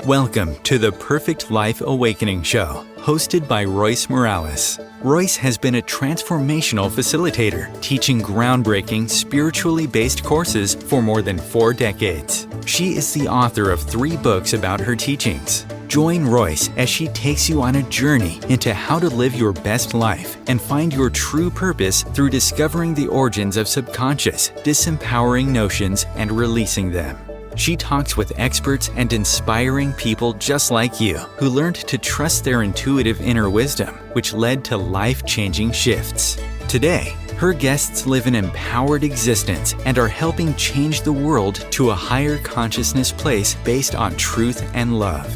Welcome to the Perfect Life Awakening Show, hosted by Royce Morales. Royce has been a transformational facilitator, teaching groundbreaking, spiritually based courses for more than 4 decades. She is the author of 3 books about her teachings. Join Royce as she takes you on a journey into how to live your best life and find your true purpose through discovering the origins of subconscious, disempowering notions and releasing them. She talks with experts and inspiring people just like you who learned to trust their intuitive inner wisdom, which led to life-changing shifts. Today, her guests live an empowered existence and are helping change the world to a higher consciousness place based on truth and love.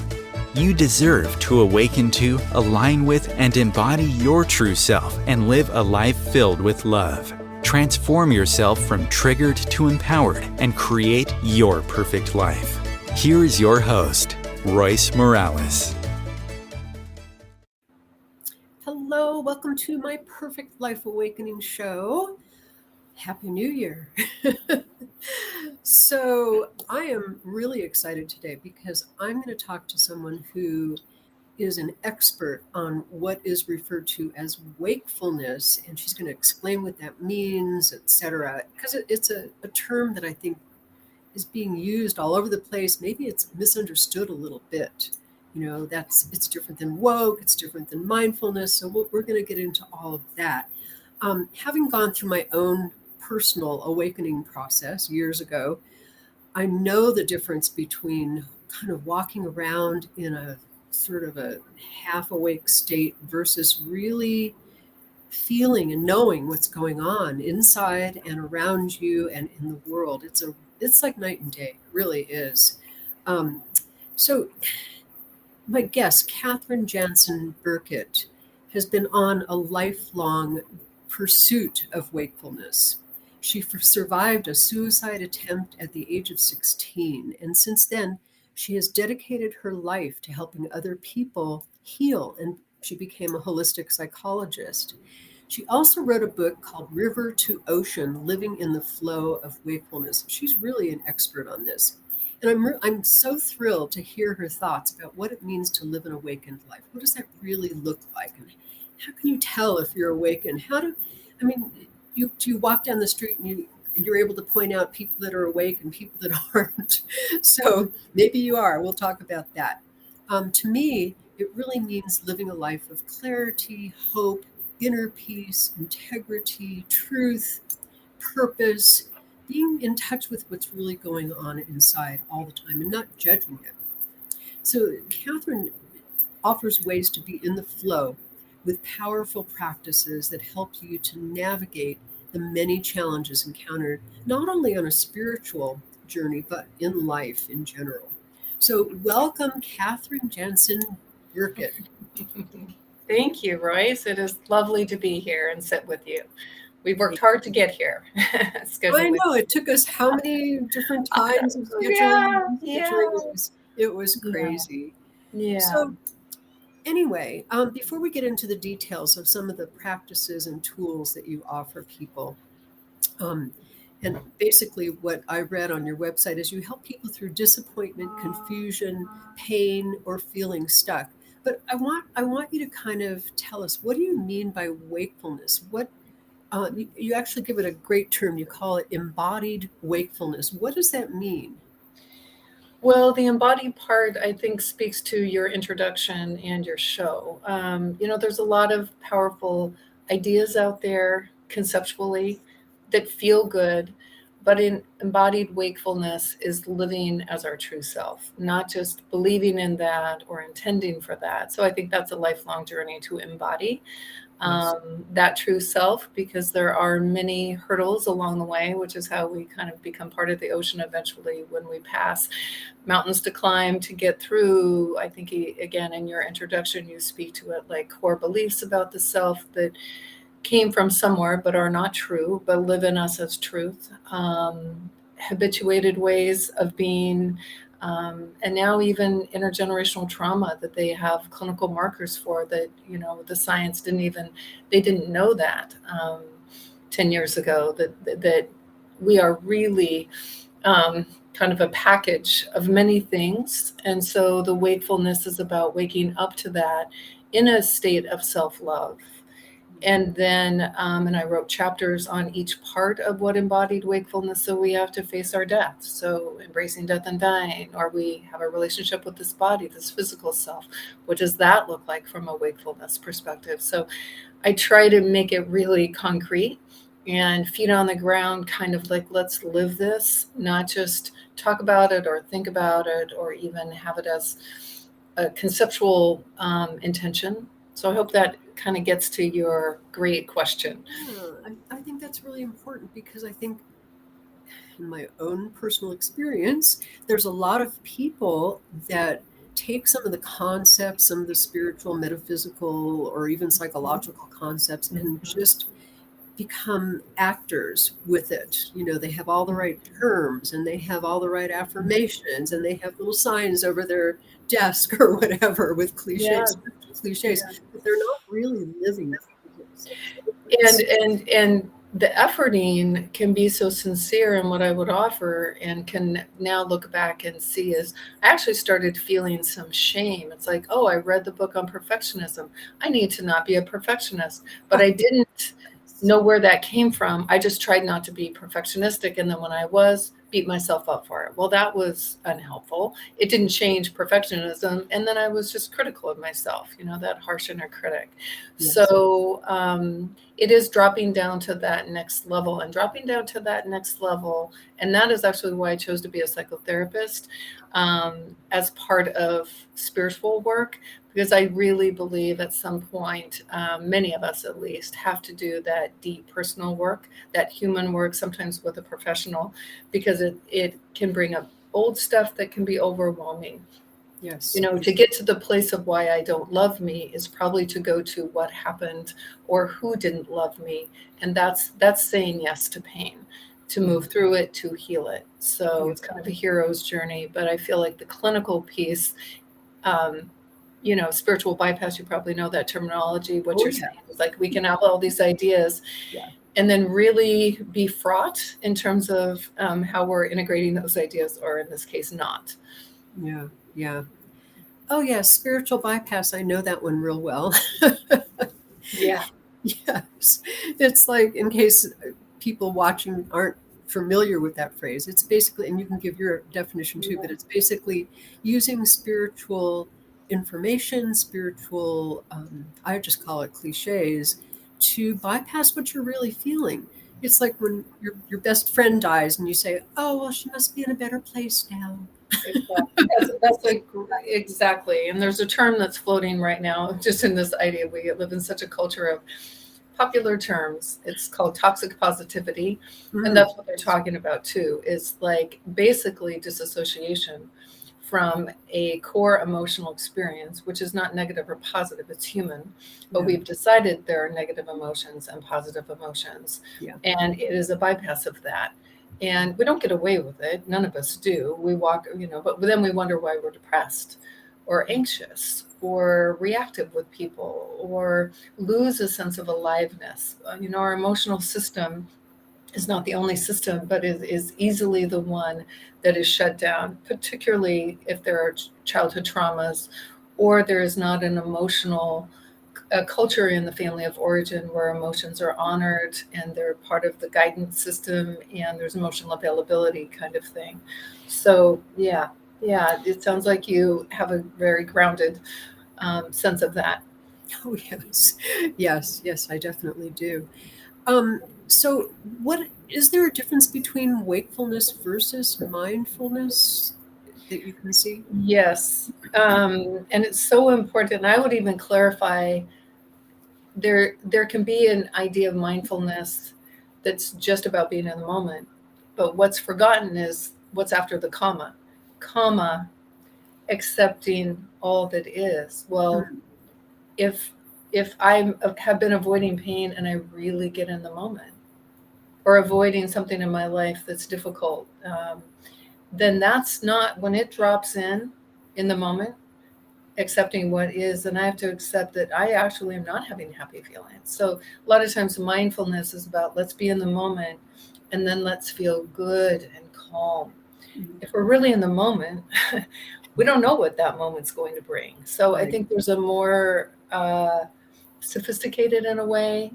You deserve to awaken to, align with, and embody your true self and live a life filled with love. Transform yourself from triggered to empowered and create your perfect life. Here is your host, Royce Morales. Hello, welcome to my Perfect Life Awakening show. Happy New Year. So I am really excited today because I'm going to talk to someone who is an expert on what is referred to as wakefulness, and she's going to explain what that means, etc. Because it's a term that I think is being used all over the place. Maybe it's misunderstood a little bit. You know, it's different than woke, it's different than mindfulness. So we're going to get into all of that. Having gone through my own personal awakening process years ago, I know the difference between kind of walking around in a sort of a half awake state versus really feeling and knowing what's going on inside and around you and in the world. It's like night and day, it really is. So my guest, Katherine Janson-Byrkit, has been on a lifelong pursuit of wakefulness. She survived a suicide attempt at the age of 16, and since then, she has dedicated her life to helping other people heal, and she became a holistic psychologist. She also wrote a book called River to Ocean, Living in the Flow of Wakefulness. She's really an expert on this. And I'm so thrilled to hear her thoughts about what it means to live an awakened life. What does that really look like? And how can you tell if you're awakened? You walk down the street and you're able to point out people that are awake and people that aren't. So maybe you are. We'll talk about that. To me, it really means living a life of clarity, hope, inner peace, integrity, truth, purpose, being in touch with what's really going on inside all the time and not judging it. So Katherine offers ways to be in the flow with powerful practices that help you to navigate the many challenges encountered, not only on a spiritual journey, but in life in general. So welcome, Katherine Janson-Byrkit. Thank you, Royce. It is lovely to be here and sit with you. We worked hard to get here. I know, it took us how many different times of scheduling? It was crazy. Yeah. So anyway, before we get into the details of some of the practices and tools that you offer people, and basically what I read on your website is you help people through disappointment, confusion, pain, or feeling stuck. But I want you to kind of tell us, what do you mean by wakefulness? What you actually give it a great term. You call it embodied wakefulness. What does that mean? Well, the embodied part, I think, speaks to your introduction and your show. There's a lot of powerful ideas out there conceptually that feel good, but in embodied wakefulness is living as our true self, not just believing in that or intending for that. So I think that's a lifelong journey to embody that true self, because there are many hurdles along the way, which is how we kind of become part of the ocean eventually when we pass mountains to climb to get through. I think, again, in your introduction, you speak to it like core beliefs about the self that came from somewhere but are not true, but live in us as truth. Habituated ways of being, and now even intergenerational trauma that they have clinical markers for that, the science didn't know that. 10 years ago, that we are really kind of a package of many things. And so the wakefulness is about waking up to that in a state of self-love. And then, and I wrote chapters on each part of what embodied wakefulness. So we have to face our death. So embracing death and dying, or we have a relationship with this body, this physical self. What does that look like from a wakefulness perspective? So I try to make it really concrete and feet on the ground, kind of like, let's live this, not just talk about it or think about it, or even have it as a conceptual intention. So I hope that kind of gets to your great question. Yeah, I think that's really important, because I think in my own personal experience, there's a lot of people that take some of the concepts, some of the spiritual, metaphysical, or even psychological concepts, and just become actors with it. They have all the right terms, and they have all the right affirmations, and they have little signs over their desk or whatever with cliches, but they're not really living. And the efforting can be so sincere in what I would offer, and can now look back and see is I actually started feeling some shame. It's like, oh, I read the book on perfectionism. I need to not be a perfectionist, but I didn't know where that came from. I just tried not to be perfectionistic. And then when I was, beat myself up for it. Well, that was unhelpful. It didn't change perfectionism. And then I was just critical of myself, that harsh inner critic. Yes. So it is dropping down to that next level and dropping down to that next level. And that is actually why I chose to be a psychotherapist as part of spiritual work, because I really believe at some point, many of us at least, have to do that deep personal work, that human work, sometimes with a professional, because it can bring up old stuff that can be overwhelming. Yes. To get to the place of why I don't love me is probably to go to what happened or who didn't love me. And that's saying yes to pain, to move through it, to heal it. So it's kind of a hero's journey. But I feel like the clinical piece, spiritual bypass, you probably know that terminology. What you're saying is like, we can have all these ideas and then really be fraught in terms of how we're integrating those ideas, or in this case, not. Yeah. Oh, yeah. Spiritual bypass. I know that one real well. Yeah. Yes. It's like, in case people watching aren't familiar with that phrase, it's basically, and you can give your definition too, but it's basically using spiritual information, spiritual, I just call it cliches, to bypass what you're really feeling. It's like when your best friend dies and you say, oh, well, she must be in a better place now. Exactly. And there's a term that's floating right now, just in this idea. We live in such a culture of popular terms. It's called toxic positivity. And that's what they're talking about too, is like basically disassociation from a core emotional experience, which is not negative or positive, it's human. But we've decided there are negative emotions and positive emotions. And it is a bypass of that. And we don't get away with it. None of us do. We walk, but then we wonder why we're depressed or anxious or reactive with people, or lose a sense of aliveness. Our emotional system is not the only system, but is easily the one that is shut down, particularly if there are childhood traumas, or there is not an emotional culture in the family of origin where emotions are honored and they're part of the guidance system, and there's emotional availability kind of thing. So yeah, it sounds like you have a very grounded sense of that. Oh, yes, I definitely do. So what is there a difference between wakefulness versus mindfulness that you can see? Yes. And it's so important. I would even clarify, there can be an idea of mindfulness that's just about being in the moment. But what's forgotten is what's after the comma, accepting all that is. Well, if I have been avoiding pain and I really get in the moment, or avoiding something in my life that's difficult, then that's not, when it drops in the moment, accepting what is, and I have to accept that I actually am not having happy feelings. So a lot of times mindfulness is about let's be in the moment and then let's feel good and calm. If we're really in the moment, we don't know what that moment's going to bring. So I think there's a more sophisticated in a way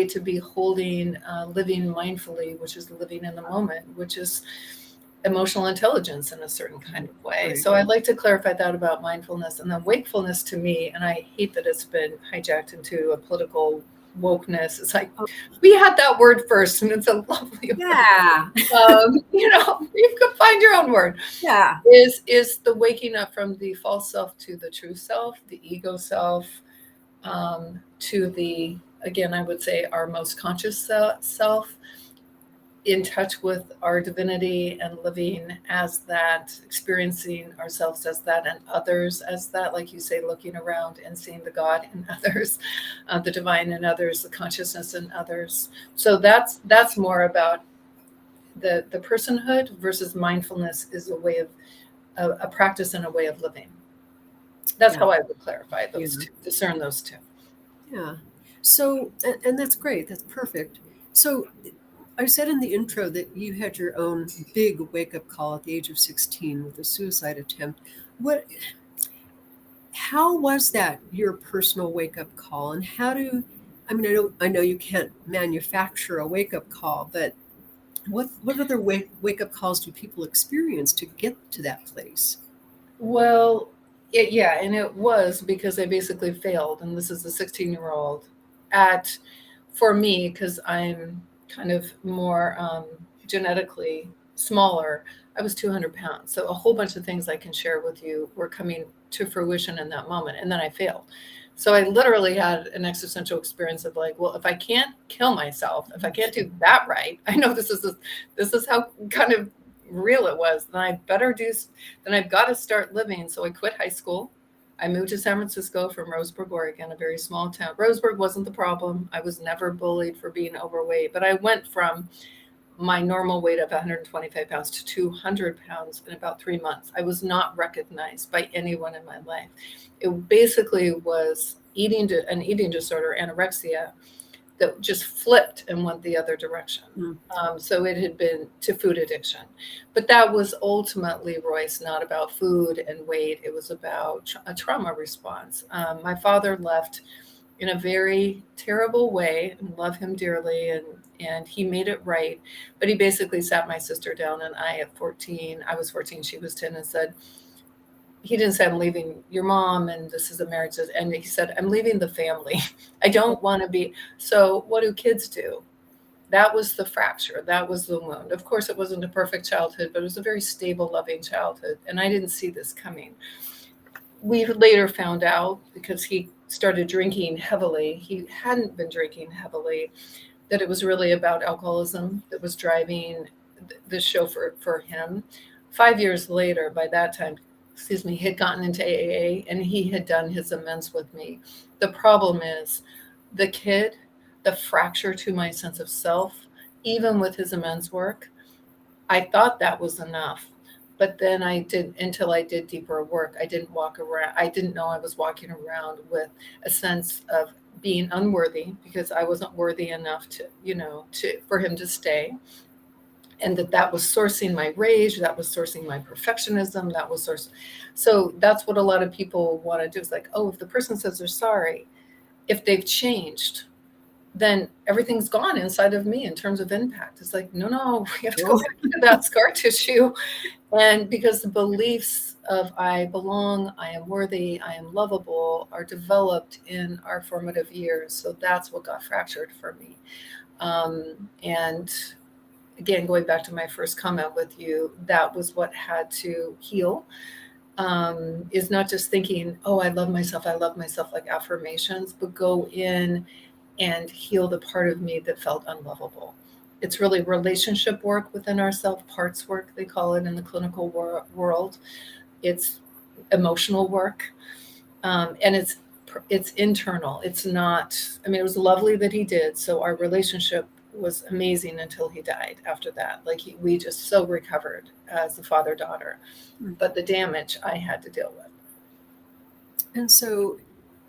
to be holding living mindfully, which is living in the moment, which is emotional intelligence in a certain kind of way. So I'd like to clarify that about mindfulness. And then wakefulness to me, and I hate that it's been hijacked into a political wokeness. It's like, we had that word first, and it's a lovely word. You can find your own word. Is the waking up from the false self to the true self, the ego self, to the, again, I would say our most conscious self, in touch with our divinity and living as that, experiencing ourselves as that and others as that, like you say, looking around and seeing the God in others, the divine in others, the consciousness in others. So that's more about the personhood versus mindfulness is a way of a practice and a way of living. That's how I would clarify those two, discern those two. Yeah. So, and that's great. That's perfect. So I said in the intro that you had your own big wake-up call at the age of 16 with a suicide attempt. How was that your personal wake-up call? And I know you can't manufacture a wake-up call, but what other wake-up calls do people experience to get to that place? Well, and it was because I basically failed. And this is a 16-year-old for me, because I'm kind of more genetically smaller. I was 200 pounds. So a whole bunch of things I can share with you were coming to fruition in that moment. And then I failed. So I literally had an existential experience of like, well, if I can't kill myself, if I can't do that right, I know this is how kind of real it was, then I've got to start living. So I quit high school. I moved to San Francisco from Roseburg, Oregon, a very small town. Roseburg wasn't the problem. I was never bullied for being overweight, but I went from my normal weight of 125 pounds to 200 pounds in about 3 months. I was not recognized by anyone in my life. It basically was an eating disorder, anorexia, that just flipped and went the other direction. So it had been to food addiction. But that was ultimately, Royce, not about food and weight. It was about a trauma response. My father left in a very terrible way, and love him dearly, and he made it right. But he basically sat my sister down, and I was 14, she was 10, and said, he didn't say, I'm leaving your mom and this is a marriage. And he said, I'm leaving the family. I don't want to be. So what do kids do? That was the fracture. That was the wound. Of course, it wasn't a perfect childhood, but it was a very stable, loving childhood. And I didn't see this coming. We later found out, because he started drinking heavily. He hadn't been drinking heavily, that it was really about alcoholism that was driving the show for him. 5 years later, by that time, he had gotten into AAA and he had done his amends with me. The problem is the fracture to my sense of self, even with his amends work, I thought that was enough. But then until I did deeper work, I didn't walk around. I didn't know I was walking around with a sense of being unworthy, because I wasn't worthy enough for him to stay. And that was sourcing my rage, that was sourcing my perfectionism, so that's what a lot of people want to do. It's like, oh, if the person says they're sorry, if they've changed, then everything's gone inside of me in terms of impact. It's like, no, we have to go back to that scar tissue. And because the beliefs of I belong, I am worthy, I am lovable are developed in our formative years. So that's what got fractured for me. And again, going back to my first comment with you, that was what had to heal, is not just thinking, oh, I love myself, like affirmations, but go in and heal the part of me that felt unlovable. It's really relationship work within ourselves, parts work, they call it in the clinical world. It's emotional work, and it's internal. It's not, it was lovely that he did. So our relationship was amazing until he died. After that, we just so recovered as a father-daughter, but the damage I had to deal with. And so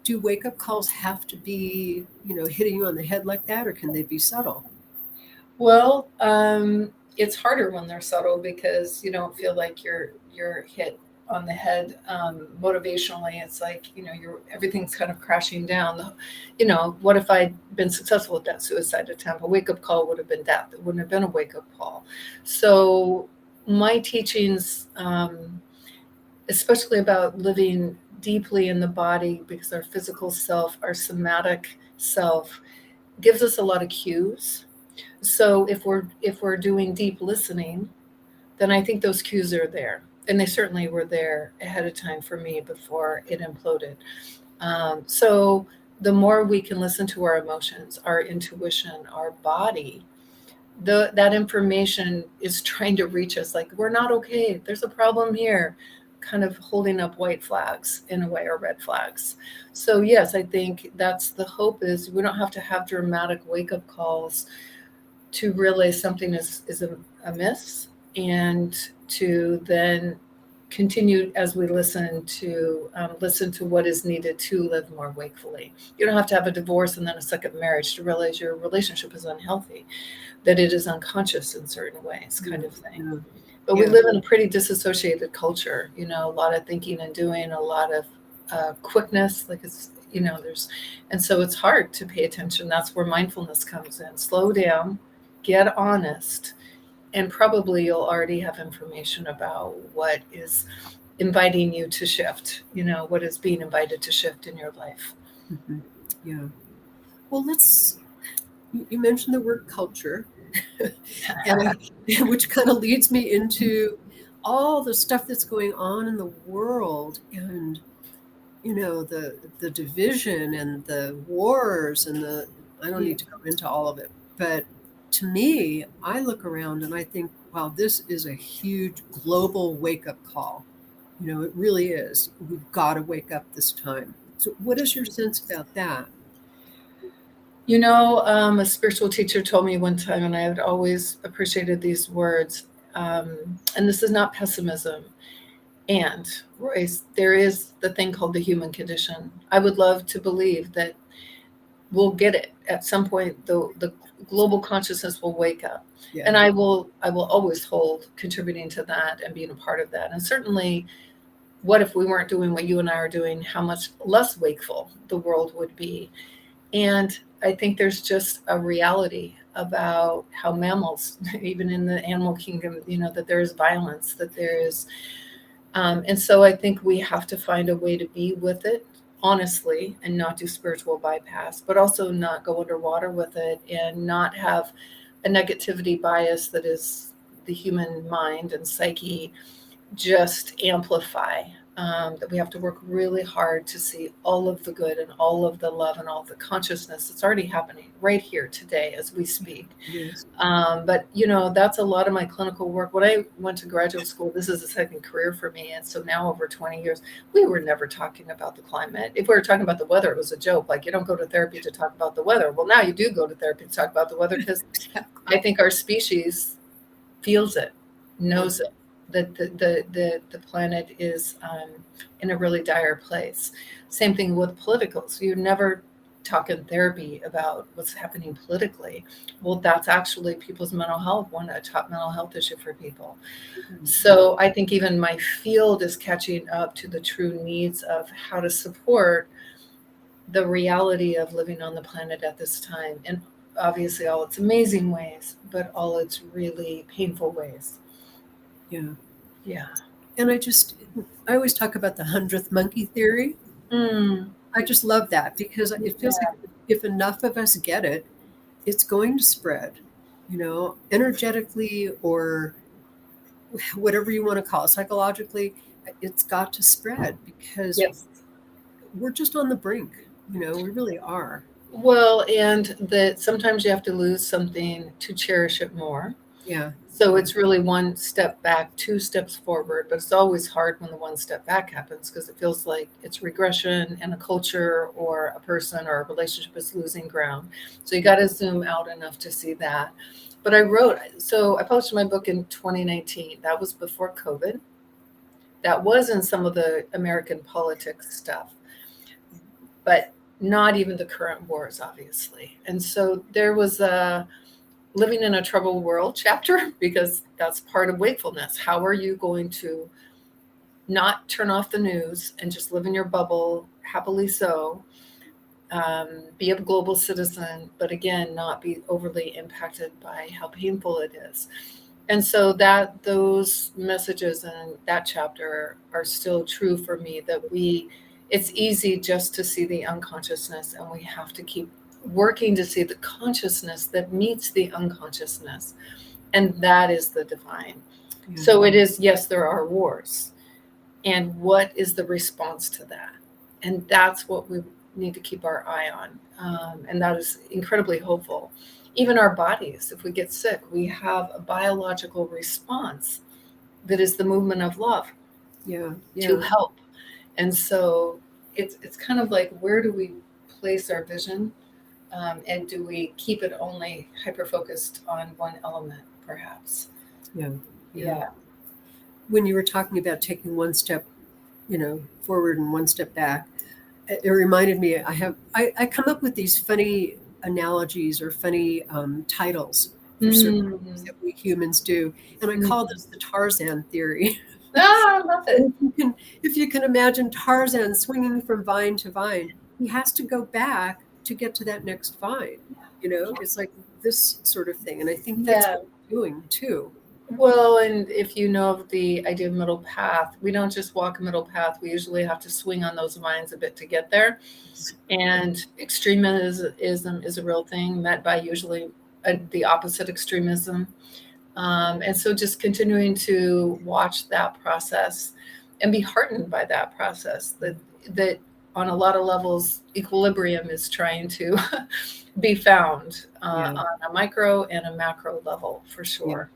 do wake up calls have to be, hitting you on the head like that, or can they be subtle? Well, it's harder when they're subtle because you don't feel like you're hit on the head motivationally. It's like you're everything's kind of crashing down. What if I'd been successful at that suicide attempt? A wake up call would have been death. It wouldn't have been a wake up call. So my teachings, especially about living deeply in the body, because our physical self, our somatic self, gives us a lot of cues. So if we're doing deep listening, then I think those cues are there, and they certainly were there ahead of time for me before it imploded. So the more we can listen to our emotions, our intuition, our body, that information is trying to reach us. Like, we're not okay. There's a problem here, kind of holding up white flags in a way, or red flags. So yes, I think that's the hope, is we don't have to have dramatic wake up calls to realize something is amiss, and to then continue as we listen to what is needed to live more wakefully. You don't have to have a divorce and then a second marriage to realize your relationship is unhealthy, that it is unconscious in certain ways, kind of thing. Yeah. But we Yeah. live in a pretty disassociated culture, a lot of thinking and doing, a lot of quickness, like and so it's hard to pay attention. That's where mindfulness comes in. Slow down, get honest, and probably you'll already have information about what is inviting you to shift, what is being invited to shift in your life. Mhm. Yeah. Well, you mentioned the word culture, which kind of leads me into all the stuff that's going on in the world, and the division and the wars and I don't Yeah. need to go into all of it, but to me, I look around and I think, wow, this is a huge global wake up call. It really is. We've got to wake up this time. So what is your sense about that? A spiritual teacher told me one time, and I had always appreciated these words, and this is not pessimism. And Royce, there is the thing called the human condition. I would love to believe that we'll get it at some point. The global consciousness will wake up, Yeah. and I will always hold contributing to that and being a part of that. And certainly, what if we weren't doing what you and I are doing? How much less wakeful the world would be. And I think there's just a reality about how mammals, even in the animal kingdom, that there is violence, that there is. And so I think we have to find a way to be with it honestly, and not do spiritual bypass, but also not go underwater with it, and not have a negativity bias that is the human mind and psyche just amplify. That we have to work really hard to see all of the good and all of the love and all the consciousness that's already happening right here today as we speak. Yes. But that's a lot of my clinical work. When I went to graduate school, this is a second career for me, and so now over 20 years, we were never talking about the climate. If we were talking about the weather, it was a joke. Like, you don't go to therapy to talk about the weather. Well, now you do go to therapy to talk about the weather, because I think our species feels it, knows it, that the planet is in a really dire place. Same thing with politicals. You never talk in therapy about what's happening politically. Well, that's actually people's mental health, a top mental health issue for people. So I think even my field is catching up to the true needs of how to support the reality of living on the planet at this time. And obviously all its amazing ways, but all its really painful ways. Yeah. Yeah. And I always talk about the 100th monkey theory. I just love that, because it feels like if enough of us get it, it's going to spread, energetically, or whatever you want to call it, psychologically. It's got to spread, because Yes. we're just on the brink. We really are. Well, and that sometimes you have to lose something to cherish it more. Yeah. So it's really one step back, two steps forward, but it's always hard when the one step back happens, because it feels like it's regression, and a culture or a person or a relationship is losing ground. So you got to zoom out enough to see that. But I published my book in 2019. That was before COVID. That was in some of the American politics stuff. but not even the current wars, obviously. And so there was a living in a troubled world chapter, because that's part of wakefulness. How are you going to not turn off the news and just live in your bubble, happily so, be a global citizen, but again, not be overly impacted by how painful it is. And so that those messages in that chapter are still true for me, that it's easy just to see the unconsciousness, and we have to keep working to see the consciousness that meets the unconsciousness. And that is the divine. Yeah. So it is, yes, there are wars. And what is the response to that? And that's what we need to keep our eye on. And that is incredibly hopeful. Even our bodies, if we get sick, we have a biological response that is the movement of love to help. And so it's kind of like, where do we place our vision? And do we keep it only hyper-focused on one element, perhaps? Yeah. When you were talking about taking one step, forward and one step back, it reminded me, I come up with these funny analogies or funny titles for certain things that we humans do. And I call this the Tarzan Theory. I love it. If you can imagine Tarzan swinging from vine to vine, he has to go back to get to that next vine. It's like this sort of thing. And I think that's what we're doing too. Well, and if you know of the idea of middle path, we don't just walk a middle path. We usually have to swing on those vines a bit to get there. And extremism is a real thing, met by usually the opposite extremism. And so just continuing to watch that process and be heartened by that process, that on a lot of levels, equilibrium is trying to be found on a micro and a macro level, for sure.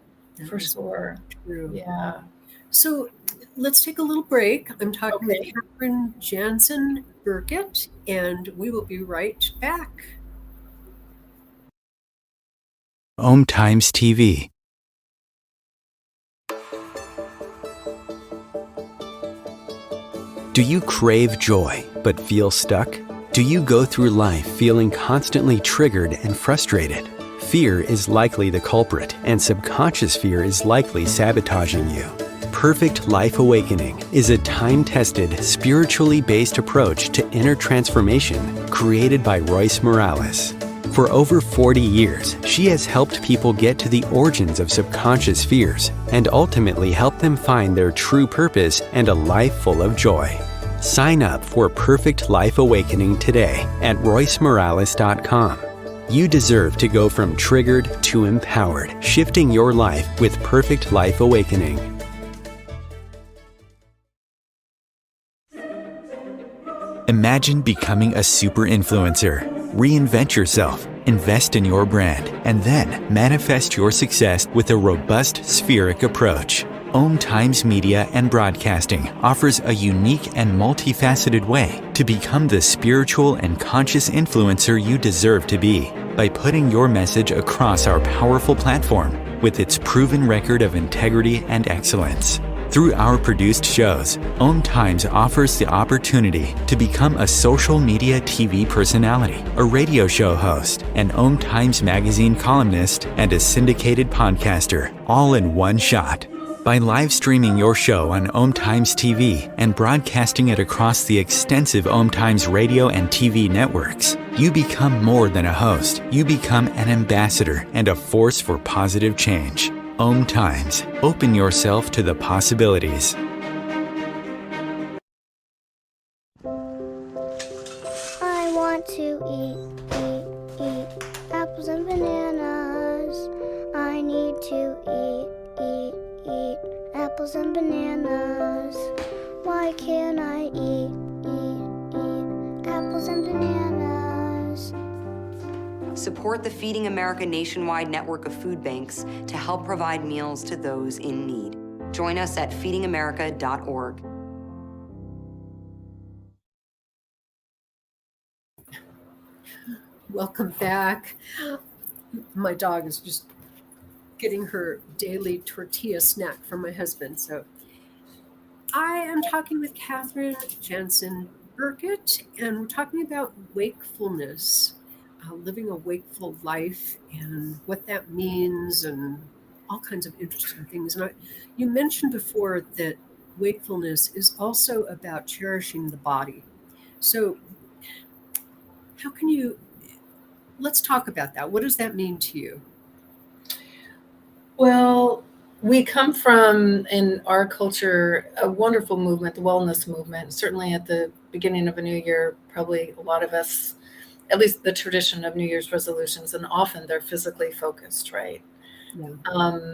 For sure. True. Yeah. So let's take a little break. I'm talking with Katherine Janson-Byrkit, and we will be right back. Om Times TV. Do you crave joy but feel stuck? Do you go through life feeling constantly triggered and frustrated? Fear is likely the culprit, and subconscious fear is likely sabotaging you. Perfect Life Awakening is a time-tested, spiritually based approach to inner transformation created by Royce Morales. For over 40 years, she has helped people get to the origins of subconscious fears and ultimately help them find their true purpose and a life full of joy. Sign up for Perfect Life Awakening today at roycemorales.com. You deserve to go from triggered to empowered, shifting your life with Perfect Life Awakening. Imagine becoming a super influencer. Reinvent yourself, invest in your brand, and then manifest your success with a robust spheric approach. Om Times Media and Broadcasting offers a unique and multifaceted way to become the spiritual and conscious influencer you deserve to be by putting your message across our powerful platform with its proven record of integrity and excellence. Through our produced shows, Om Times offers the opportunity to become a social media TV personality, a radio show host, an Om Times magazine columnist, and a syndicated podcaster, all in one shot. By live streaming your show on Om Times TV and broadcasting it across the extensive Om Times radio and TV networks, you become more than a host. You become an ambassador and a force for positive change. Om Times. Open yourself to the possibilities. I want to eat apples and bananas. I need to eat apples and bananas. Why can't I eat apples and bananas? Support the Feeding America nationwide network of food banks to help provide meals to those in need. Join us at feedingamerica.org. Welcome back. My dog is just getting her daily tortilla snack from my husband. So I am talking with Katherine Janson Byrkit, and we're talking about wakefulness, living a wakeful life, and what that means, and all kinds of interesting things. And you mentioned before that wakefulness is also about cherishing the body. So, how can you? Let's talk about that. What does that mean to you? Well, we come from, in our culture, a wonderful movement, the wellness movement. Certainly at the beginning of a new year, probably a lot of us, at least the tradition of New Year's resolutions, and often they're physically focused, right? Yeah.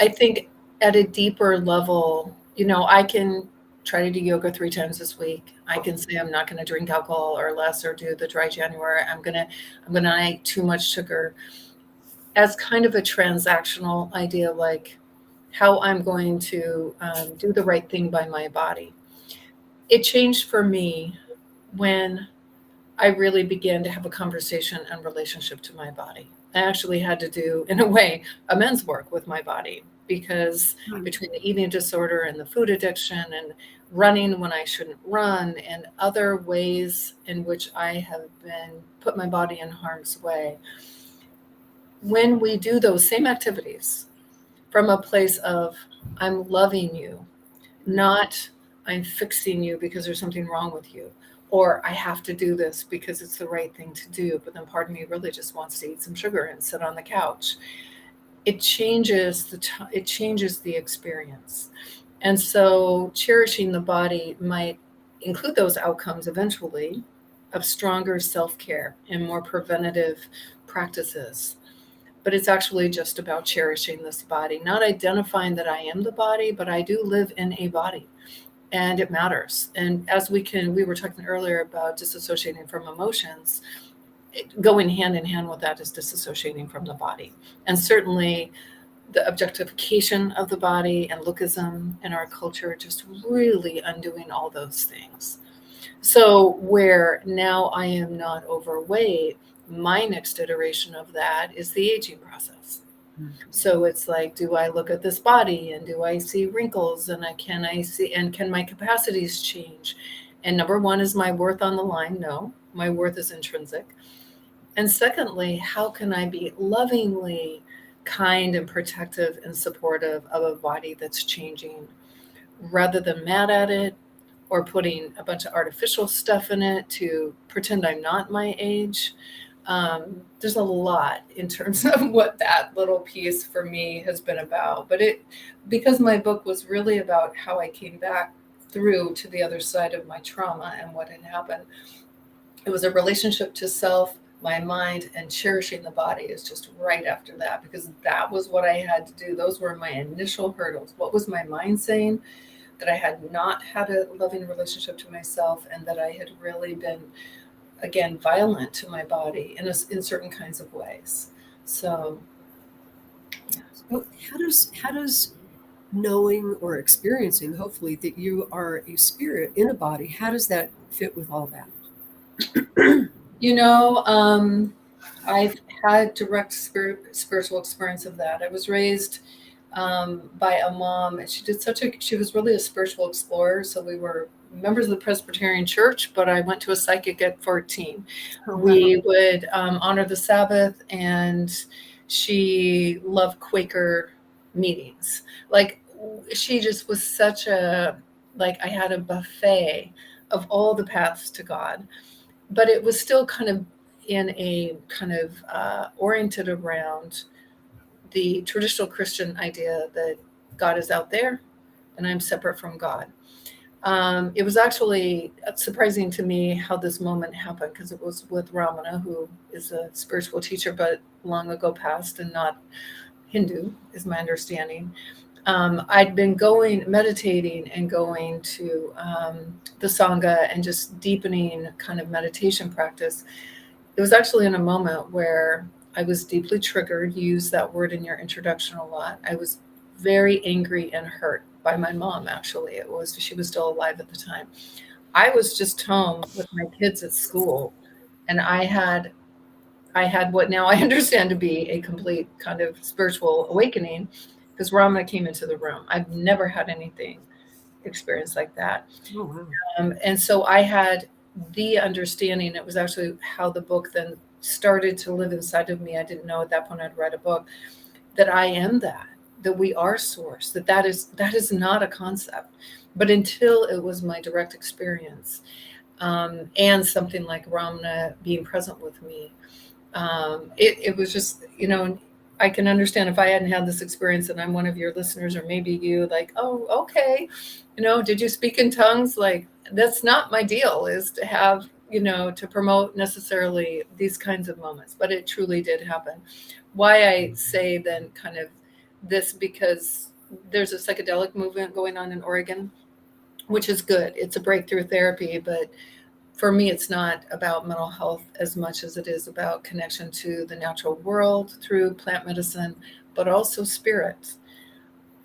I think at a deeper level, I can try to do yoga 3 times this week. I can say I'm not going to drink alcohol or less, or do the dry January. I'm gonna not eat too much sugar, as kind of a transactional idea, like how I'm going to do the right thing by my body. It changed for me when I really began to have a conversation and relationship to my body. I actually had to do, in a way, amends work with my body, because between the eating disorder and the food addiction and running when I shouldn't run and other ways in which I have been put my body in harm's way, when we do those same activities from a place of I'm loving you, not I'm fixing you because there's something wrong with you, or I have to do this because it's the right thing to do, but then part of me really just wants to eat some sugar and sit on the couch. It changes the experience. And so cherishing the body might include those outcomes eventually of stronger self-care and more preventative practices. But it's actually just about cherishing this body, not identifying that I am the body, but I do live in a body, and it matters. And as we were talking earlier about disassociating from emotions, going hand in hand with that is disassociating from the body. And certainly the objectification of the body and lookism in our culture, just really undoing all those things. So where now I am not overweight, my next iteration of that is the aging process. So it's like, do I look at this body and do I see wrinkles, and can my capacities change? And number one, is my worth on the line? No, my worth is intrinsic. And secondly, how can I be lovingly kind and protective and supportive of a body that's changing, rather than mad at it or putting a bunch of artificial stuff in it to pretend I'm not my age? There's a lot in terms of what that little piece for me has been about. But because my book was really about how I came back through to the other side of my trauma and what had happened, it was a relationship to self, my mind, and cherishing the body is just right after that, because that was what I had to do. Those were my initial hurdles. What was my mind saying? That I had not had a loving relationship to myself, and that I had really been, again, violent to my body in certain kinds of ways. So, yeah. So how does knowing or experiencing, hopefully, that you are a spirit in a body, how does that fit with all that? I've had direct spiritual experience of that. I was raised by a mom, and she was really a spiritual explorer. So we were members of the Presbyterian Church, but I went to a psychic at 14. Oh, wow. We would honor the Sabbath, and she loved Quaker meetings. Like, she just was I had a buffet of all the paths to God, but it was still kind of in a kind of oriented around the traditional Christian idea that God is out there and I'm separate from God. It was actually surprising to me how this moment happened, because it was with Ramana, who is a spiritual teacher, but long ago passed and not Hindu, is my understanding. I'd been meditating and going to the Sangha and just deepening kind of meditation practice. It was actually in a moment where I was deeply triggered. You use that word in your introduction a lot. I was very angry and hurt by my mom, actually. She was still alive at the time. I was just home with my kids at school, and I had what now I understand to be a complete kind of spiritual awakening, because Ramana came into the room. I've never had anything experience like that. Oh, wow. And so I had the understanding, it was actually how the book then started to live inside of me. I didn't know at that point I'd read a book, that I am that we are source, that is not a concept. But until it was my direct experience, and something like Ramana being present with me, it was just, I can understand if I hadn't had this experience and I'm one of your listeners, or maybe you, like, oh, okay, did you speak in tongues? Like, that's not my deal, is to have, to promote necessarily these kinds of moments, but it truly did happen. Why I say then kind of this, because there's a psychedelic movement going on in Oregon, which is good. It's a breakthrough therapy, but for me, it's not about mental health as much as it is about connection to the natural world through plant medicine, but also spirit.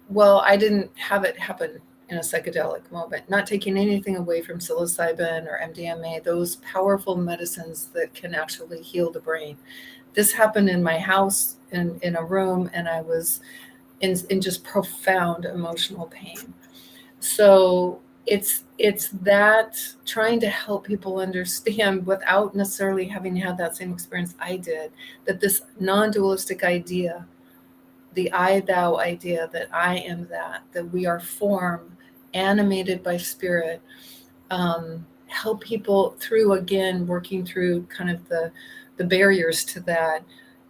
Well, I didn't have it happen in a psychedelic moment, not taking anything away from psilocybin or MDMA, those powerful medicines that can actually heal the brain. This happened in my house, in a room, and I was in just profound emotional pain. So it's that trying to help people understand, without necessarily having had that same experience I did, that this non-dualistic idea, the I thou idea, that I am that we are form animated by spirit, help people through, again, working through kind of the barriers to that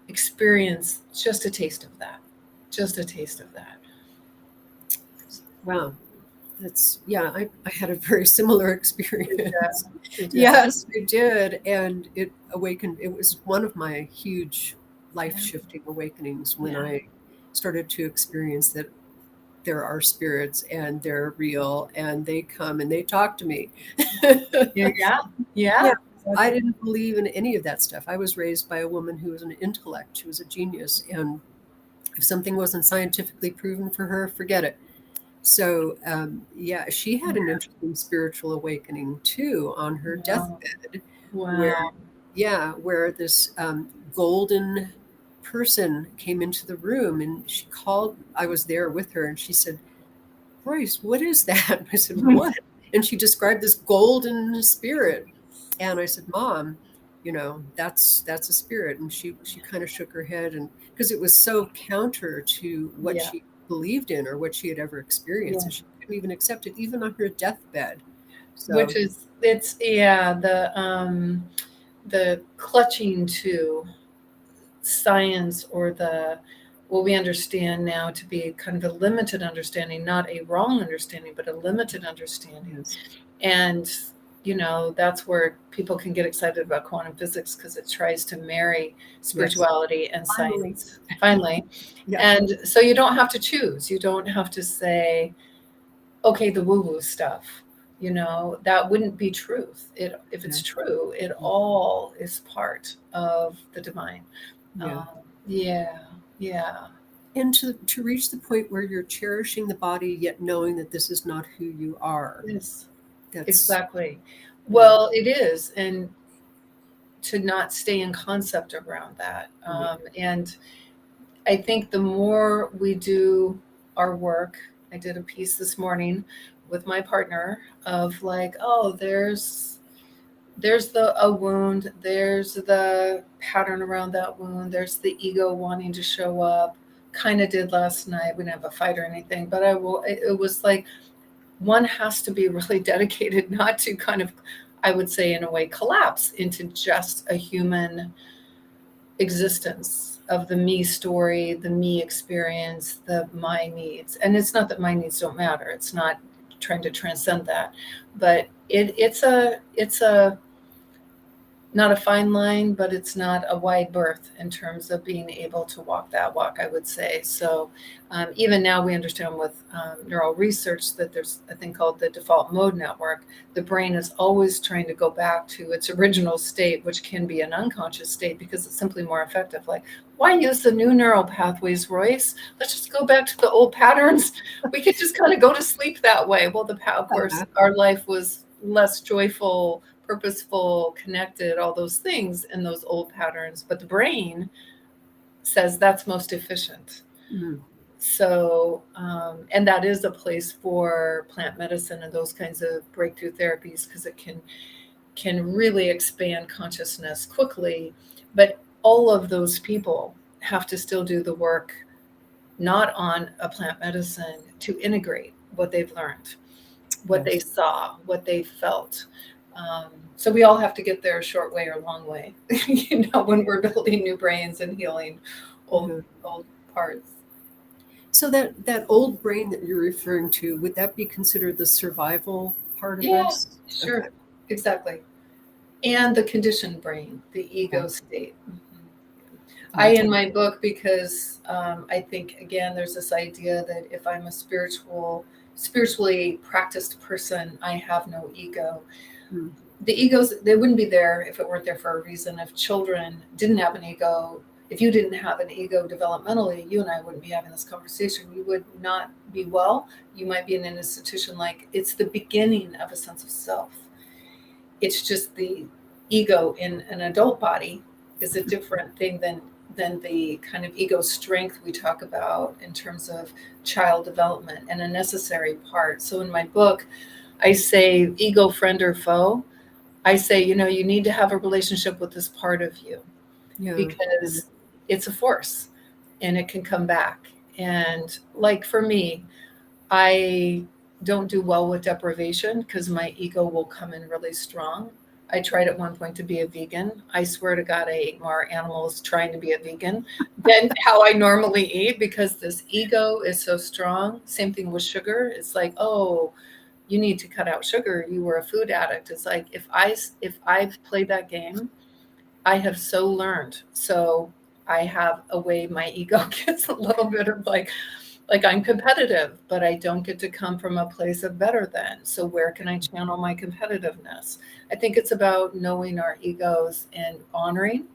experience, just a taste of that. Wow. That's, yeah, I had a very similar experience. Yeah. Yes, I did. And it awakened. It was one of my huge life-shifting awakenings when I started to experience that there are spirits and they're real and they come and they talk to me. Yeah. I didn't believe in any of that stuff. I was raised by a woman who was an intellect. She was a genius. And if something wasn't scientifically proven for her, forget it. So, she had an interesting spiritual awakening too on her deathbed. Wow. Where this golden person came into the room, and she called. I was there with her, and she said, "Royce, what is that?" I said, "What?" And she described this golden spirit, and I said, "Mom, that's a spirit." And she kind of shook her head, and because it was so counter to what she believed in or what she had ever experienced, and she couldn't even accept it, even on her deathbed. So, Which is, the clutching to science, or what we understand now to be kind of a limited understanding, not a wrong understanding, but a limited understanding. yes. And that's where people can get excited about quantum physics, because it tries to marry spirituality and science. Finally. Yeah. And so you don't have to choose. You don't have to say, okay, the woo-woo stuff, that wouldn't be truth. If it's true, it all is part of the divine. And to reach the point where you're cherishing the body, yet knowing that this is not who you are. Yes, That's exactly. Well, it is. And to not stay in concept around that. And I think the more we do our work, I did a piece this morning with my partner of like, oh, there's a wound, there's the pattern around that wound, there's the ego wanting to show up. Kind of did last night. We didn't have a fight or anything, but it was like, one has to be really dedicated not to kind of, I would say in a way, collapse into just a human existence of the me story, the me experience, the my needs. And it's not that my needs don't matter. It's not trying to transcend that, but it's not a fine line, but it's not a wide berth in terms of being able to walk that walk, I would say. So even now we understand with neural research that there's a thing called the default mode network. The brain is always trying to go back to its original state, which can be an unconscious state, because it's simply more effective. Like, why use the new neural pathways, Royce? Let's just go back to the old patterns. We could just kind of go to sleep that way. Well, of course, our life was less joyful, purposeful, connected, all those things in those old patterns. But the brain says that's most efficient. Mm-hmm. So, and that is a place for plant medicine and those kinds of breakthrough therapies, because it can really expand consciousness quickly. But all of those people have to still do the work, not on a plant medicine, to integrate what they've learned, what they saw, what they felt. So we all have to get there a short way or long way, when we're building new brains and healing old parts. So that old brain that you're referring to, would that be considered the survival part of us? Sure. Okay. Exactly. And the conditioned brain, the ego state. In my book, because I think, again, there's this idea that if I'm a spiritually practiced person, I have no ego. The egos, they wouldn't be there if it weren't there for a reason. If children didn't have an ego, if you didn't have an ego developmentally, you and I wouldn't be having this conversation. You would not be well. You might be in an institution. Like, it's the beginning of a sense of self. It's just the ego in an adult body is a different thing than the kind of ego strength we talk about in terms of child development, and a necessary part. So in my book, I say, ego friend or foe, I say, you need to have a relationship with this part of you, because it's a force and it can come back. And like for me, I don't do well with deprivation because my ego will come in really strong. I tried at one point to be a vegan. I swear to God, I ate more animals trying to be a vegan than how I normally eat, because this ego is so strong. Same thing with sugar. It's like, oh, you need to cut out sugar. You were a food addict. It's like, if I've played that game, I have so learned. So I have a way my ego gets a little bit of like I'm competitive, but I don't get to come from a place of better than. So where can I channel my competitiveness? I think it's about knowing our egos and honoring,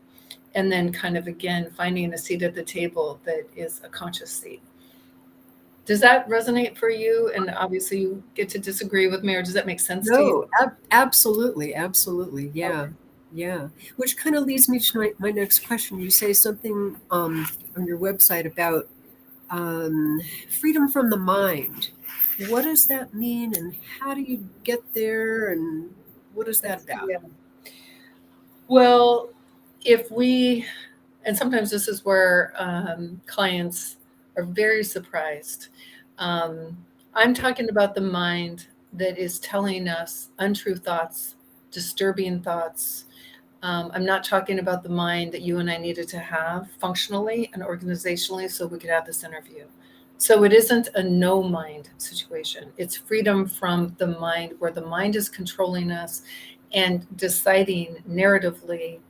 and then kind of, again, finding a seat at the table that is a conscious seat. Does that resonate for you? And obviously you get to disagree with me, or does that make sense to you? Absolutely. Yeah. Okay. Yeah. Which kind of leads me to my next question. You say something on your website about freedom from the mind. What does that mean, and how do you get there, and what is that about? Yeah. Well, and sometimes this is where clients are very surprised. I'm talking about the mind that is telling us untrue thoughts, disturbing thoughts. I'm not talking about the mind that you and I needed to have functionally and organizationally so we could have this interview. So it isn't a no mind situation. It's freedom from the mind, where the mind is controlling us and deciding narratively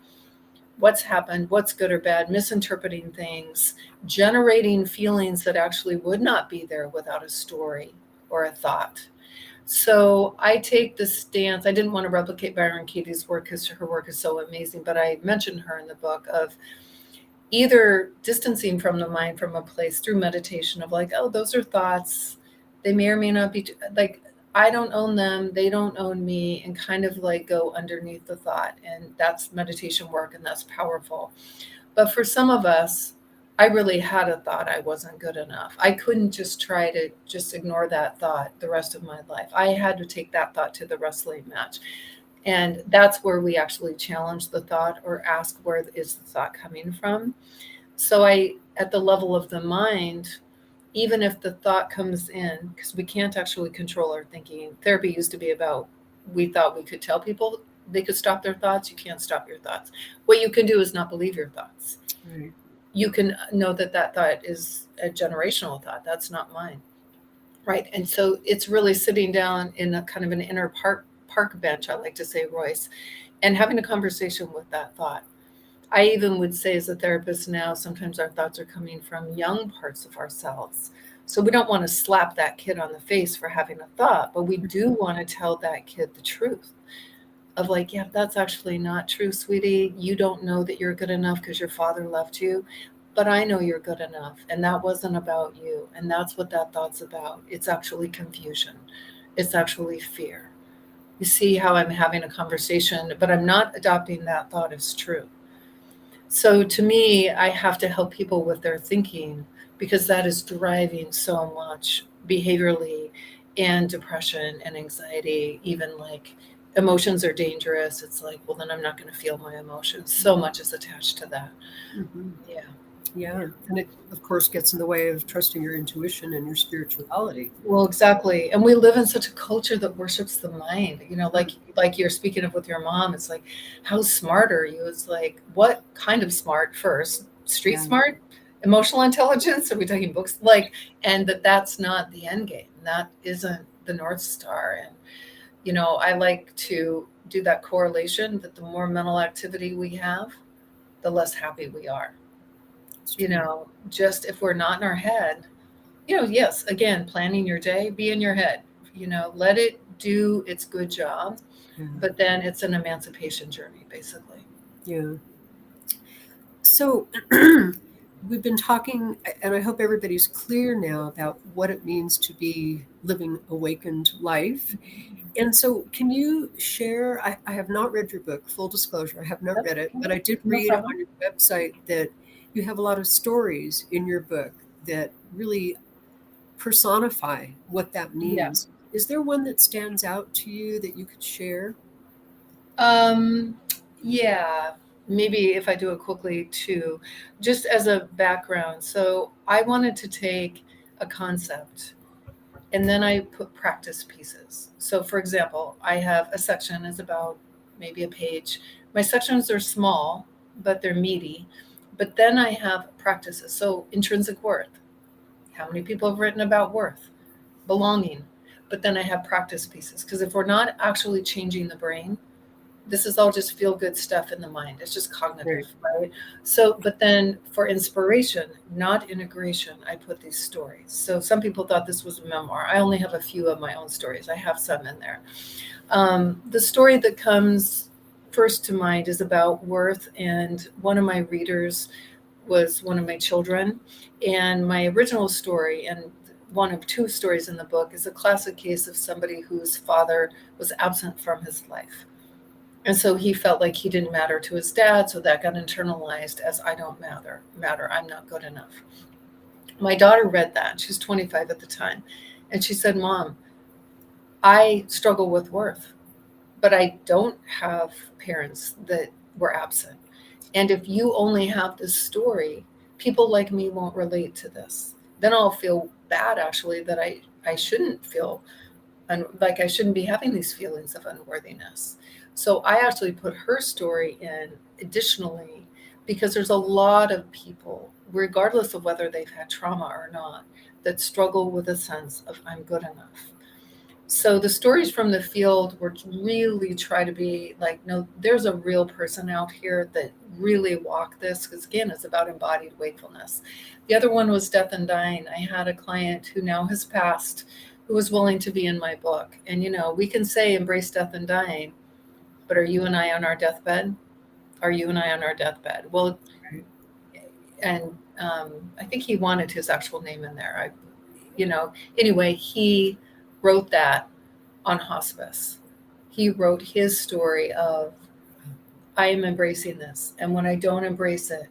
what's happened, what's good or bad, misinterpreting things, generating feelings that actually would not be there without a story or a thought. So I take the stance. I didn't want to replicate Byron Katie's work because her work is so amazing, but I mentioned her in the book, of either distancing from the mind from a place through meditation of like, oh, those are thoughts. They may or may not be, like, I don't own them. They don't own me, and kind of like go underneath the thought. And that's meditation work, and that's powerful. But for some of us, I really had a thought I wasn't good enough. I couldn't just try to just ignore that thought the rest of my life. I had to take that thought to the wrestling match. And that's where we actually challenge the thought, or ask, where is the thought coming from? So at the level of the mind, even if the thought comes in, because we can't actually control our thinking. Therapy used to be about, we thought we could tell people they could stop their thoughts. You can't stop your thoughts. What you can do is not believe your thoughts. Right. You can know that thought is a generational thought. That's not mine. Right. And so it's really sitting down in a kind of an inner park bench, I like to say, Royce, and having a conversation with that thought. I even would say, as a therapist now, sometimes our thoughts are coming from young parts of ourselves. So we don't want to slap that kid on the face for having a thought, but we do want to tell that kid the truth of like, yeah, that's actually not true, sweetie. You don't know that you're good enough because your father left you, but I know you're good enough. And that wasn't about you. And that's what that thought's about. It's actually confusion. It's actually fear. You see how I'm having a conversation, but I'm not adopting that thought as true. So to me, I have to help people with their thinking, because that is driving so much behaviorally, and depression and anxiety. Even like emotions are dangerous. It's like, well, then I'm not going to feel my emotions. So much is attached to that. Mhm. Yeah. Yeah. And it, of course, gets in the way of trusting your intuition and your spirituality. Well, exactly. And we live in such a culture that worships the mind. Like you're speaking of with your mom, it's like, how smart are you? It's like, what kind of smart first? Street Yeah. smart? Emotional intelligence? Are we talking books? Like, and that's not the end game. That isn't the North Star. And, I like to do that correlation that the more mental activity we have, the less happy we are. It's true. Just if we're not in our head, yes, again, planning your day, be in your head, let it do its good job, Yeah. but then it's an emancipation journey, basically. Yeah. So we've been talking, and I hope everybody's clear now about what it means to be living awakened life. And so, can you share? I have not read your book, full disclosure, I have not read it, but I did No read problem. on your website that you have a lot of stories in your book that really personify what that Yeah. means. Is there one that stands out to you that you could share? Um, yeah, maybe if I do it quickly too, just as a background. So I wanted to take a concept and then I put practice pieces. So, for example, I have a section is about maybe a page. My sections are small, but they're meaty. But then I have practices. So, intrinsic worth. How many people have written about worth, belonging? But then I have practice pieces, because if we're not actually changing the brain, this is all just feel good stuff in the mind. It's just cognitive, right? So, but then for inspiration, not integration, I put these stories. So some people thought this was a memoir. I only have a few of my own stories. I have some in there. The story that comes first to mind is about worth, and one of my readers was one of my children. And my original story, and one of two stories in the book, is a classic case of somebody whose father was absent from his life. And so he felt like he didn't matter to his dad, so that got internalized as I don't matter, I'm not good enough. My daughter read that. She was 25 at the time. And she said, Mom, I struggle with worth, but I don't have parents that were absent. And if you only have this story, people like me won't relate to this. Then I'll feel bad, actually, that I shouldn't feel like I shouldn't be having these feelings of unworthiness. So I actually put her story in additionally, because there's a lot of people, regardless of whether they've had trauma or not, that struggle with a sense of I'm good enough. So the stories from the field were really try to be like, no, there's a real person out here that really walk this, because again, it's about embodied wakefulness. The other one was death and dying. I had a client who now has passed, who was willing to be in my book. And we can say embrace death and dying, but are you and I on our deathbed? Are you and I on our deathbed? Well, and I think he wanted his actual name in there. Anyway, he wrote that on hospice. He wrote his story of, I am embracing this. And when I don't embrace it,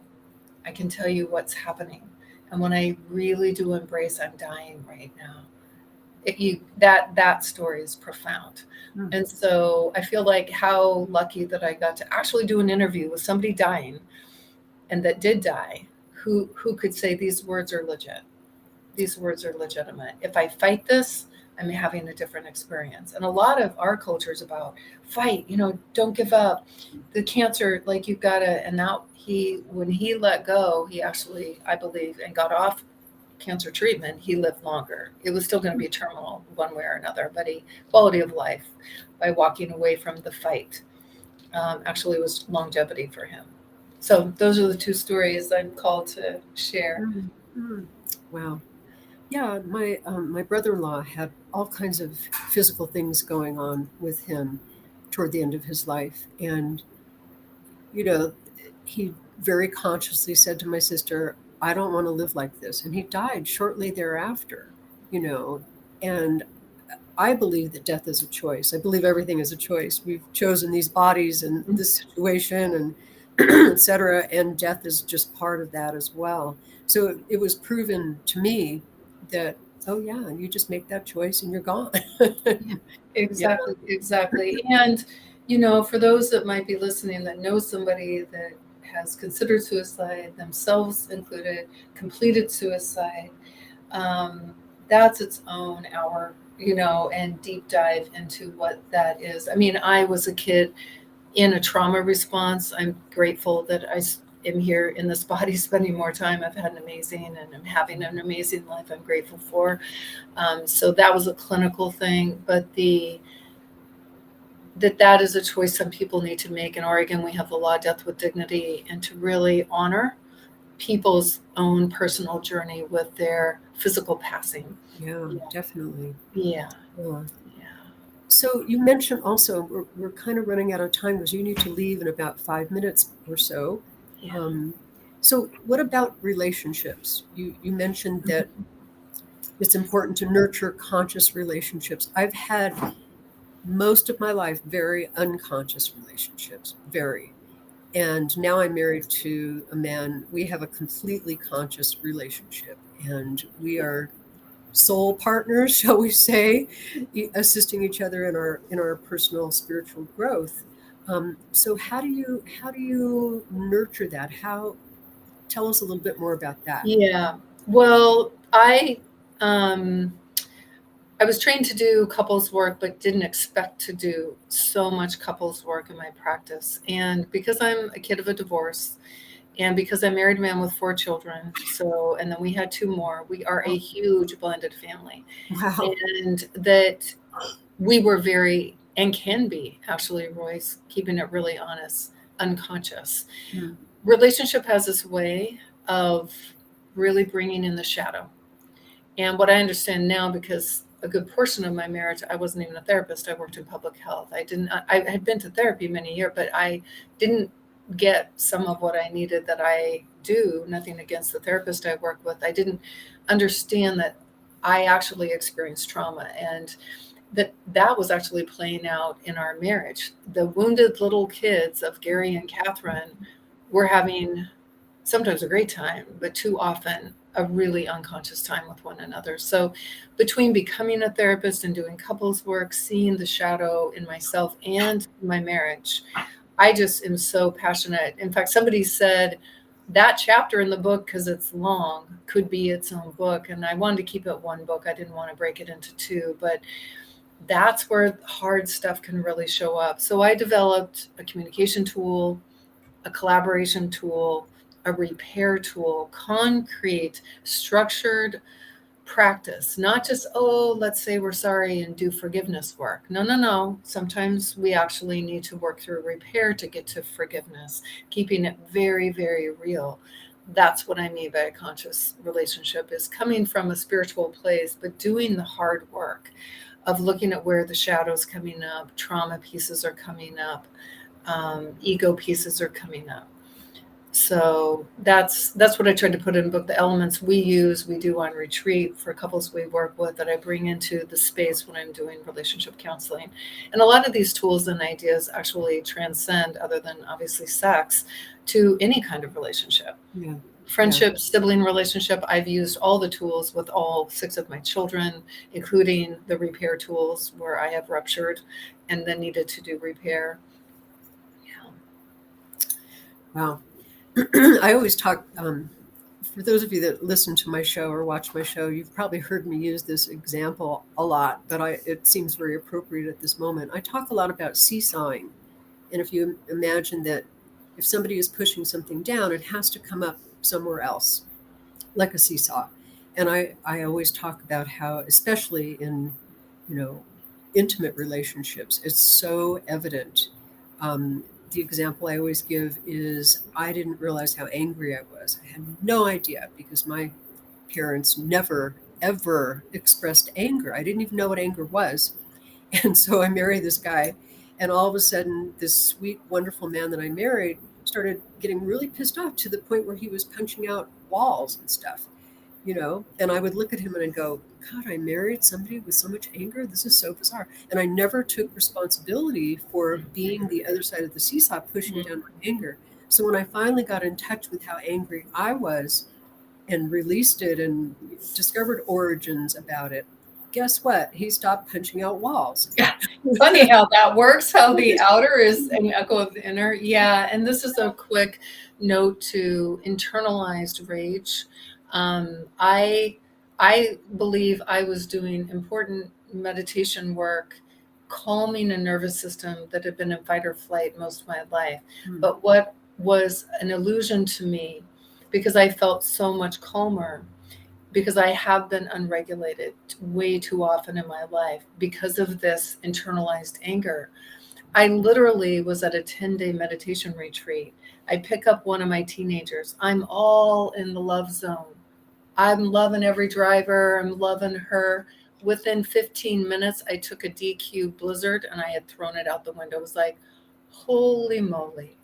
I can tell you what's happening. And when I really do embrace, I'm dying right now. That story is profound. Mm. And so I feel like how lucky that I got to actually do an interview with somebody dying and that did die, who could say these words are legit. These words are legitimate. If I fight this, I'm having a different experience. And a lot of our culture is about fight, don't give up. The cancer, like you've got to, and now when he let go, he actually, I believe, and got off cancer treatment, he lived longer. It was still going to be terminal one way or another, but quality of life by walking away from the fight actually was longevity for him. So those are the two stories I'm called to share. Mm. Wow. Yeah, my brother-in-law had all kinds of physical things going on with him toward the end of his life, and he very consciously said to my sister, "I don't want to live like this," and he died shortly thereafter. And I believe that death is a choice. I believe everything is a choice. We've chosen these bodies and this situation, and etc. And death is just part of that as well. So it was proven to me that, oh yeah, you just make that choice and you're gone. Exactly, exactly. And, for those that might be listening that know somebody that has considered suicide, themselves included, completed suicide, that's its own hour, and deep dive into what that is. I mean, I was a kid in a trauma response. I'm grateful that am here in this body spending more time. I've had and I'm having an amazing life I'm grateful for. So that was a clinical thing, but that is a choice some people need to make. In Oregon, we have the law, Death with Dignity, and to really honor people's own personal journey with their physical passing. Yeah, definitely. Yeah. Yeah. So you mentioned also, we're kind of running out of time because you need to leave in about 5 minutes or so. Yeah. So what about relationships? You mentioned that it's important to nurture conscious relationships. I've had most of my life very unconscious relationships, very. And now I'm married to a man. We have a completely conscious relationship, and we are soul partners, shall we say, assisting each other in our personal spiritual growth. So how do you nurture that? Tell us a little bit more about that. Yeah. Well, I was trained to do couples work, but didn't expect to do so much couples work in my practice. And because I'm a kid of a divorce, and because I married a man with 4 children, and then we had 2 more, we are a huge blended family. Wow. And that we were very, and can be actually, Royce, keeping it really honest, unconscious. Mm. Relationship has this way of really bringing in the shadow. And what I understand now, because a good portion of my marriage, I wasn't even a therapist. I worked in public health. I had been to therapy many years, but I didn't get some of what I needed that I do. Nothing against the therapist I work with. I didn't understand that I actually experienced trauma, and that was actually playing out in our marriage. The wounded little kids of Gary and Catherine were having sometimes a great time, but too often a really unconscious time with one another. So between becoming a therapist and doing couples work, seeing the shadow in myself and my marriage, I just am so passionate. In fact, somebody said that chapter in the book, because it's long, could be its own book. And I wanted to keep it one book. I didn't want to break it into 2, but that's where hard stuff can really show up. So I developed a communication tool, a collaboration tool, a repair tool, concrete, structured practice, not just, let's say we're sorry and do forgiveness work. No. Sometimes we actually need to work through repair to get to forgiveness, keeping it very, very real. That's what I mean by a conscious relationship, is coming from a spiritual place, but doing the hard work of looking at where the shadow's coming up, trauma pieces are coming up, ego pieces are coming up. So that's what I tried to put in the book. The elements we do on retreat for couples we work with, that I bring into the space when I'm doing relationship counseling. And a lot of these tools and ideas actually transcend, other than obviously sex, to any kind of relationship. Yeah. Friendship, sibling relationship. I've used all the tools with all 6 of my children, including the repair tools where I have ruptured and then needed to do repair. Yeah. Wow. I always talk, for those of you that listen to my show or watch my show, you've probably heard me use this example a lot, but it seems very appropriate at this moment. I talk a lot about seesawing. And if you imagine that if somebody is pushing something down, it has to come up somewhere else, like a seesaw. And I always talk about how, especially in, intimate relationships, it's so evident. The example I always give is, I didn't realize how angry I was. I had no idea, because my parents never, ever expressed anger. I didn't even know what anger was. And so I married this guy, and all of a sudden, this sweet, wonderful man that I married started getting really pissed off, to the point where he was punching out walls and stuff, and I would look at him and I'd go, God, I married somebody with so much anger. This is so bizarre. And I never took responsibility for being the other side of the seesaw, pushing down my anger. So when I finally got in touch with how angry I was and released it and discovered origins about it, guess what? He stopped punching out walls. Yeah, funny how that works, how the outer is an echo of the inner. Yeah, and this is a quick note to internalized rage. I believe I was doing important meditation work, calming a nervous system that had been in fight or flight most of my life. But what was an illusion to me, because I felt so much calmer, because I have been unregulated way too often in my life because of this internalized anger. I literally was at a 10-day meditation retreat. I pick up one of my teenagers. I'm all in the love zone. I'm loving every driver. I'm loving her. Within 15 minutes, I took a DQ Blizzard and I had thrown it out the window. It was like, holy moly.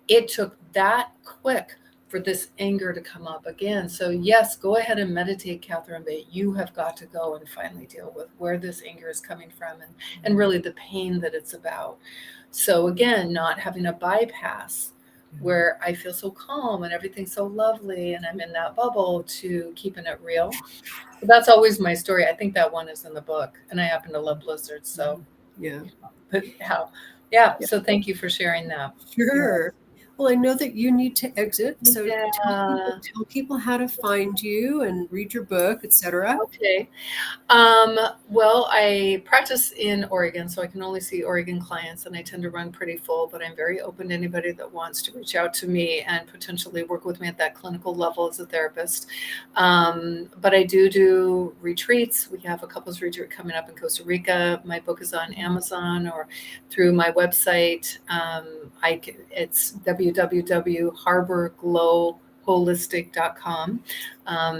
It took that quick for this anger to come up again. So yes, go ahead and meditate, Katherine, but you have got to go and finally deal with where this anger is coming from and really the pain that it's about. So again, not having a bypass where I feel so calm and everything's so lovely and I'm in that bubble, to keeping it real. So that's always my story. I think that one is in the book, and I happen to love blizzards. So Yeah. but so thank you for sharing that. Sure. Well, I know that you need to exit, so tell people how to find you and read your book, etc. Okay. Well, I practice in Oregon, so I can only see Oregon clients, and I tend to run pretty full, but I'm very open to anybody that wants to reach out to me and potentially work with me at that clinical level as a therapist. But I do retreats. We have a couples retreat coming up in Costa Rica. My book is on Amazon or through my website. It's www.harborglowholistic.com.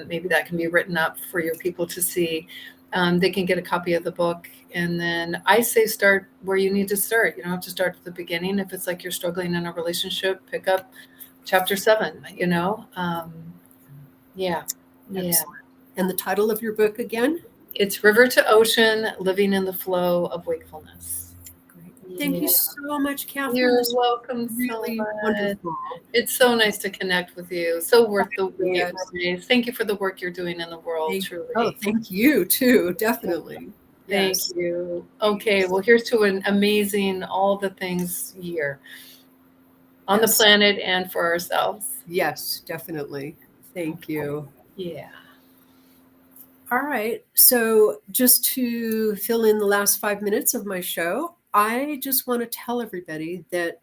Maybe that can be written up for your people to see. They can get a copy of the book. And then I say start where you need to start. You don't have to start at the beginning. If it's like you're struggling in a relationship, pick up chapter 7, Yeah. And the title of your book again? It's River to Ocean, Living in the Flow of Wakefulness. Thank you so much, Katherine. You're welcome. Really so wonderful. It's so nice to connect with you. So worth the wait. Yes. Thank you for the work you're doing in the world, truly. Oh, thank you too, definitely. Thank you. Okay, well, here's to an amazing all the things year on the planet and for ourselves. Yes, definitely. Thank you. Yeah. All right. So just to fill in the last 5 minutes of my show, I just want to tell everybody that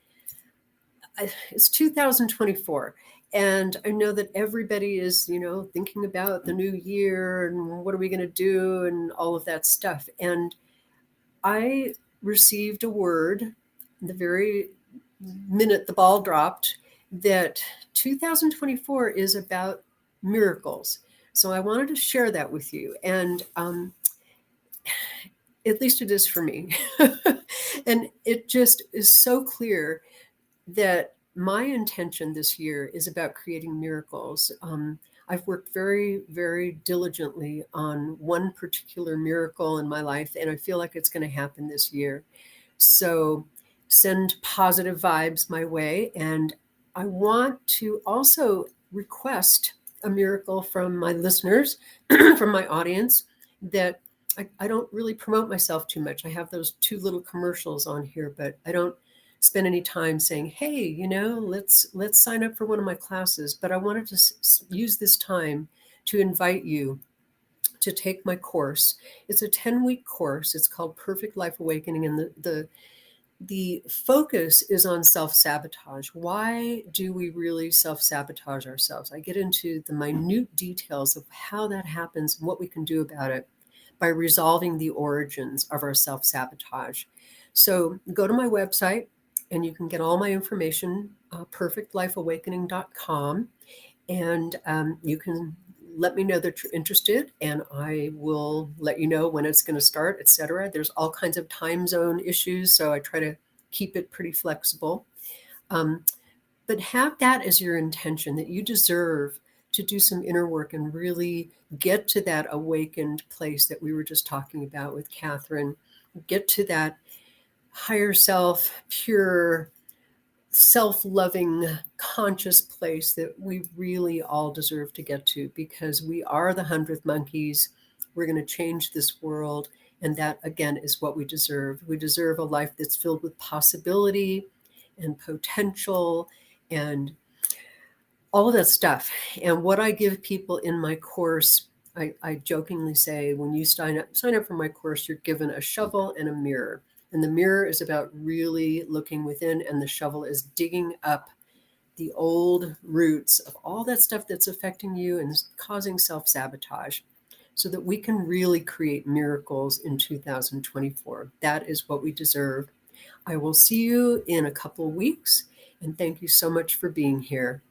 it's 2024. And I know that everybody is, thinking about the new year and what are we going to do and all of that stuff. And I received a word the very minute the ball dropped that 2024 is about miracles. So I wanted to share that with you. And at least it is for me. And it just is so clear that my intention this year is about creating miracles. I've worked very, very diligently on one particular miracle in my life, and I feel like it's going to happen this year. So send positive vibes my way. And I want to also request a miracle from my listeners, from my audience, that I don't really promote myself too much. I have those 2 little commercials on here, but I don't spend any time saying, hey, let's sign up for one of my classes. But I wanted to use this time to invite you to take my course. It's a 10-week course. It's called Perfect Life Awakening. And the focus is on self-sabotage. Why do we really self-sabotage ourselves? I get into the minute details of how that happens and what we can do about it by resolving the origins of our self-sabotage. So go to my website and you can get all my information, perfectlifeawakening.com. And you can let me know that you're interested, and I will let you know when it's going to start, etc. There's all kinds of time zone issues, so I try to keep it pretty flexible. But have that as your intention, that you deserve to do some inner work and really get to that awakened place that we were just talking about with Katherine. Get to that higher self, pure, self-loving, conscious place that we really all deserve to get to, because we are the 100th monkeys. We're going to change this world. And that, again, is what we deserve. We deserve a life that's filled with possibility and potential and all of that stuff. And what I give people in my course, I jokingly say, when you sign up for my course, you're given a shovel and a mirror. And the mirror is about really looking within, and the shovel is digging up the old roots of all that stuff that's affecting you and causing self-sabotage, so that we can really create miracles in 2024. That is what we deserve. I will see you in a couple of weeks, and thank you so much for being here.